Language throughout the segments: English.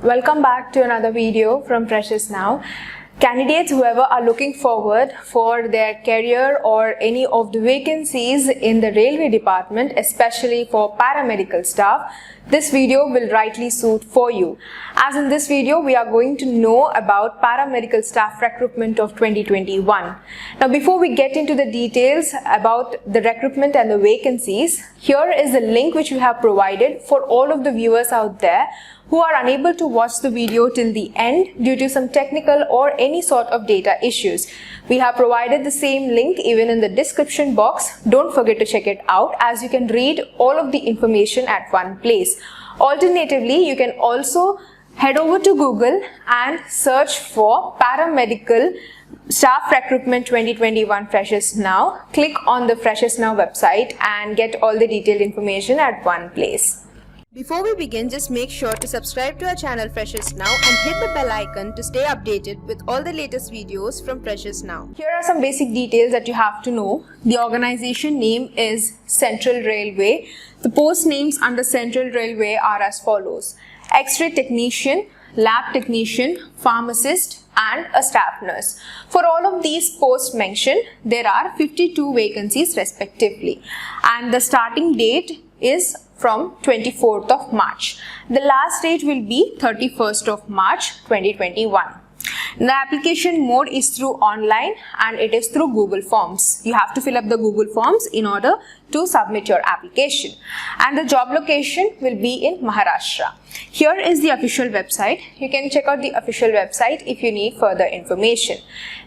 Welcome back to another video from Freshers Now. Candidates, whoever are looking forward for their career or any of the vacancies in the railway department, especially for paramedical staff, this video will rightly suit for you. As in this video, we are going to know about paramedical staff recruitment of 2021. Now, before we get into the details about the recruitment and the vacancies, here is the link which we have provided for all of the viewers out there who are unable to watch the video till the end due to some technical or any sort of data issues. We have provided the same link even in the description box. Don't forget to check it out, as you can read all of the information at one place. Alternatively, you can also head over to Google and search for paramedical staff recruitment 2021 Freshers Now. Click on the Freshers Now website and get all the detailed information at one place. Before we begin, just make sure to subscribe to our channel Freshers Now and hit the bell icon to stay updated with all the latest videos from Freshers Now. Here are some basic details that you have to know. The organization name is Central Railway. The post names under Central Railway are as follows: X-ray technician, lab technician, pharmacist and a staff nurse. For all of these posts mentioned, there are 52 vacancies respectively, and the starting date is from 24th of March. The last date will be 31st of March 2021. The application mode is through online and it is through Google Forms. You have to fill up the Google Forms in order to submit your application. And the job location will be in Maharashtra. Here is the official website. You can check out the official website if you need further information.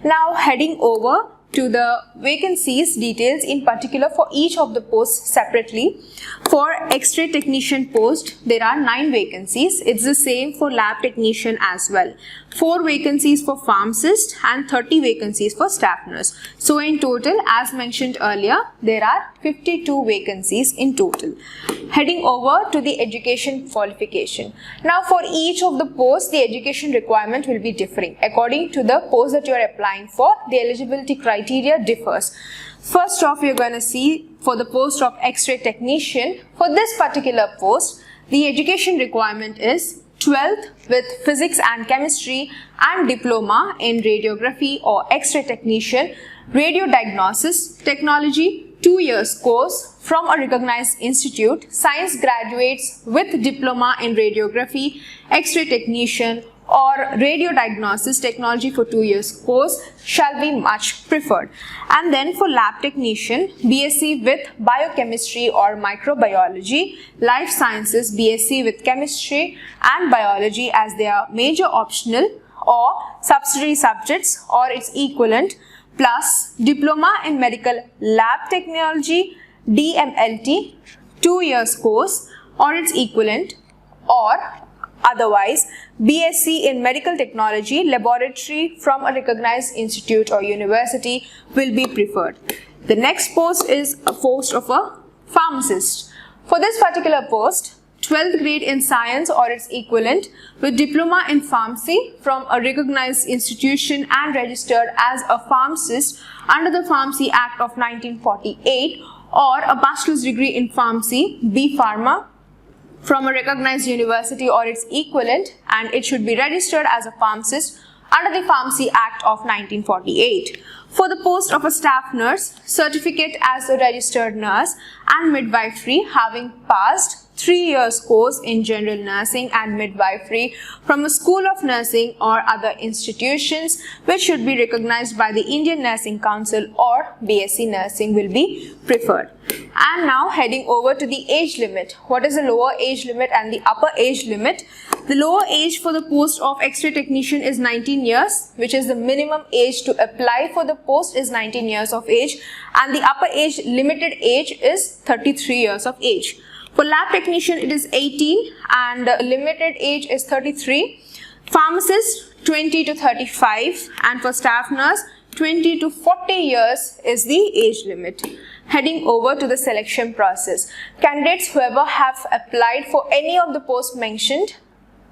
Now heading over to the vacancies details in particular for each of the posts separately. For X-ray technician post, there are 9 vacancies. It's the same for lab technician as well. 4 vacancies for pharmacist and 30 vacancies for staff nurse. So in total, as mentioned earlier, there are 52 vacancies in total. Heading over to the education qualification. Now for each of the posts, the education requirement will be differing. According to the post that you are applying for, the eligibility criteria differs. First off, you're going to see for the post of X-ray technician, for this particular post, the education requirement is 12th with physics and chemistry and diploma in radiography or X-ray technician, radio diagnosis technology, 2 years course from a recognized institute, science graduates with diploma in radiography, X-ray technician or radio diagnosis technology for 2 years course shall be much preferred. And then for lab technician, BSc with biochemistry or microbiology, life sciences, BSc with chemistry and biology as their major optional or subsidiary subjects or its equivalent, plus diploma in medical lab technology, DMLT, 2 years course or its equivalent, or otherwise BSc in medical technology laboratory from a recognized institute or university will be preferred. The next post is a post of a pharmacist. For this particular post, 12th grade in science or its equivalent with diploma in pharmacy from a recognized institution and registered as a pharmacist under the Pharmacy Act of 1948, or a bachelor's degree in pharmacy, B Pharma, from a recognized university or its equivalent, and it should be registered as a pharmacist under the Pharmacy Act of 1948. For the post of a staff nurse, certificate as a registered nurse and midwifery having passed 3 years course in general nursing and midwifery from a school of nursing or other institutions which should be recognized by the Indian Nursing Council or BSc nursing will be preferred. And now heading over to the age limit. What is the lower age limit and the upper age limit? The lower age for the post of X-ray technician is 19 years, which is the minimum age to apply for the post is 19 years of age, and the upper age limited age is 33 years of age. For lab technician, it is 18 and limited age is 33. Pharmacist, 20 to 35, and for staff nurse, 20 to 40 years is the age limit. Heading over to the selection process. Candidates, whoever have applied for any of the posts mentioned,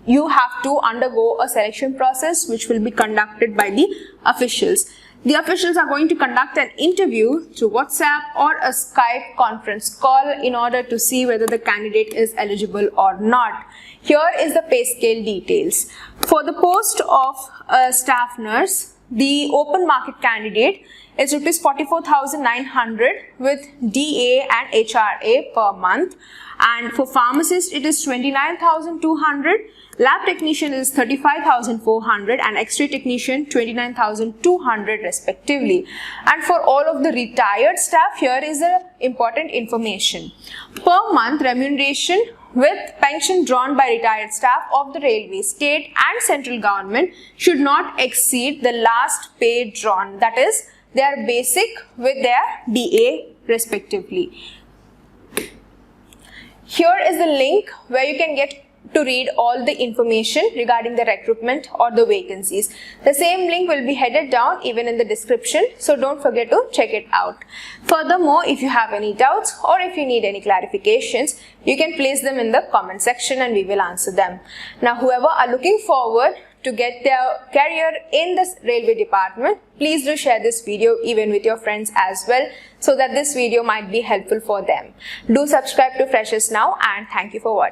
you have to undergo a selection process which will be conducted by the officials. The officials are going to conduct an interview through WhatsApp or a Skype conference call in order to see whether the candidate is eligible or not. Here is the pay scale details. For the post of a staff nurse, the open market candidate is rupees 44,900 with DA and HRA per month, and for pharmacist it is 29,200, lab technician is 35,400 and X-ray technician 29,200 respectively. And for all of the retired staff, here is the important information. Per month remuneration with pension drawn by retired staff of the railway, state and central government should not exceed the last pay drawn, that is their basic with their DA respectively. Here is the link where you can get to read all the information regarding the recruitment or the vacancies. The same link will be headed down even in the description, so don't forget to check it out. Furthermore, if you have any doubts or if you need any clarifications, you can place them in the comment section and we will answer them. Now, whoever are looking forward to get their career in this railway department, please do share this video even with your friends as well, so that this video might be helpful for them. Do subscribe to Freshers Now, and thank you for watching.